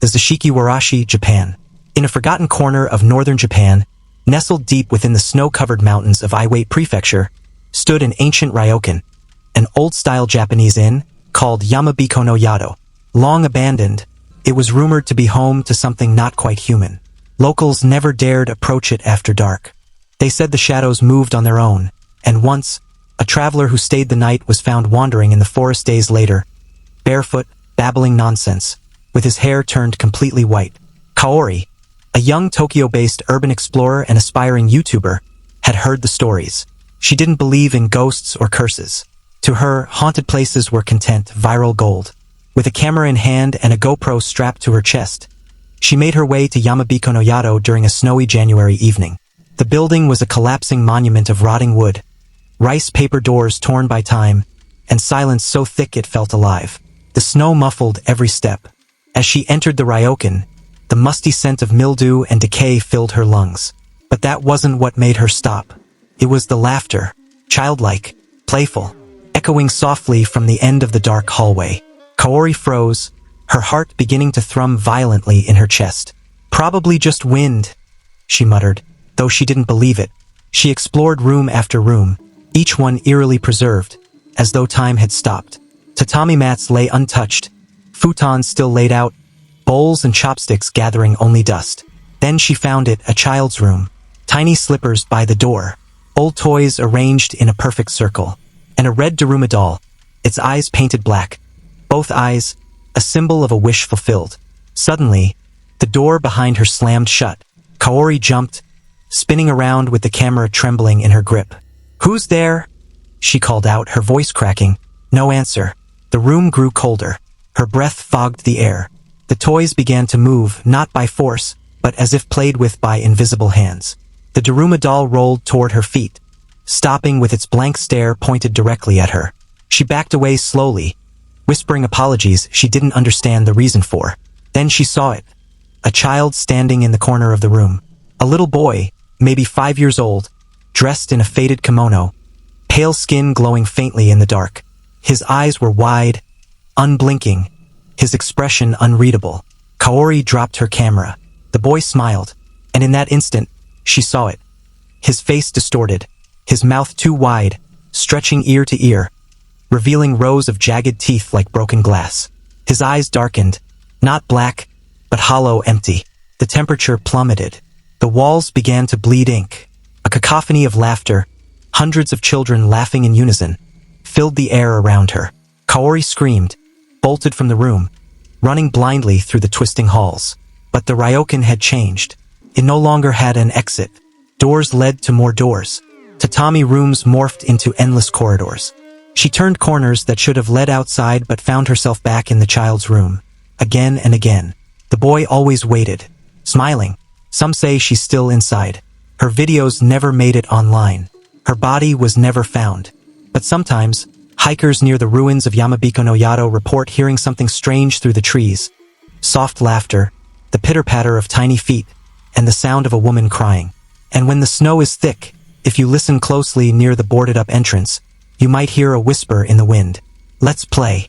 the Zashiki warashi, Japan. In a forgotten corner of northern Japan, nestled deep within the snow-covered mountains of Iwate Prefecture, stood an ancient ryokan, an old-style Japanese inn called Yamabiko no Yado. Long abandoned, it was rumored to be home to something not quite human. Locals never dared approach it after dark. They said the shadows moved on their own, and once, a traveler who stayed the night was found wandering in the forest days later, barefoot, babbling nonsense, with his hair turned completely white. Kaori, a young Tokyo-based urban explorer and aspiring YouTuber, had heard the stories. She didn't believe in ghosts or curses. To her, haunted places were content, viral gold. With a camera in hand and a GoPro strapped to her chest, she made her way to Yamabiko no Yado during a snowy January evening. The building was a collapsing monument of rotting wood, rice paper doors torn by time, and silence so thick it felt alive. The snow muffled every step. As she entered the ryokan, the musty scent of mildew and decay filled her lungs. But that wasn't what made her stop. It was the laughter, childlike, playful, echoing softly from the end of the dark hallway. Kaori froze, her heart beginning to thrum violently in her chest. "Probably just wind," she muttered, though she didn't believe it. She explored room after room, each one eerily preserved, as though time had stopped. Tatami mats lay untouched, futons still laid out, bowls and chopsticks gathering only dust. Then she found it, a child's room. Tiny slippers by the door, old toys arranged in a perfect circle, and a red Daruma doll, its eyes painted black. Both eyes, a symbol of a wish fulfilled. Suddenly, the door behind her slammed shut. Kaori jumped, spinning around with the camera trembling in her grip. "Who's there?" she called out, her voice cracking. No answer. The room grew colder. Her breath fogged the air. The toys began to move, not by force, but as if played with by invisible hands. The Daruma doll rolled toward her feet, stopping with its blank stare pointed directly at her. She backed away slowly, whispering apologies she didn't understand the reason for. Then she saw it. A child standing in the corner of the room. A little boy, maybe 5 years old, dressed in a faded kimono, pale skin glowing faintly in the dark. His eyes were wide, unblinking, his expression unreadable. Kaori dropped her camera. The boy smiled, and in that instant, she saw it. His face distorted, his mouth too wide, stretching ear to ear, revealing rows of jagged teeth like broken glass. His eyes darkened, not black, but hollow, empty. The temperature plummeted. The walls began to bleed ink. A cacophony of laughter, hundreds of children laughing in unison, filled the air around her. Kaori screamed, bolted from the room, running blindly through the twisting halls. But the ryokan had changed. It no longer had an exit. Doors led to more doors. Tatami rooms morphed into endless corridors. She turned corners that should have led outside but found herself back in the child's room. Again and again. The boy always waited, smiling. Some say she's still inside. Her videos never made it online. Her body was never found. But sometimes, hikers near the ruins of Yamabiko no Yado report hearing something strange through the trees. Soft laughter, the pitter-patter of tiny feet, and the sound of a woman crying. And when the snow is thick, if you listen closely near the boarded-up entrance, you might hear a whisper in the wind. Let's play.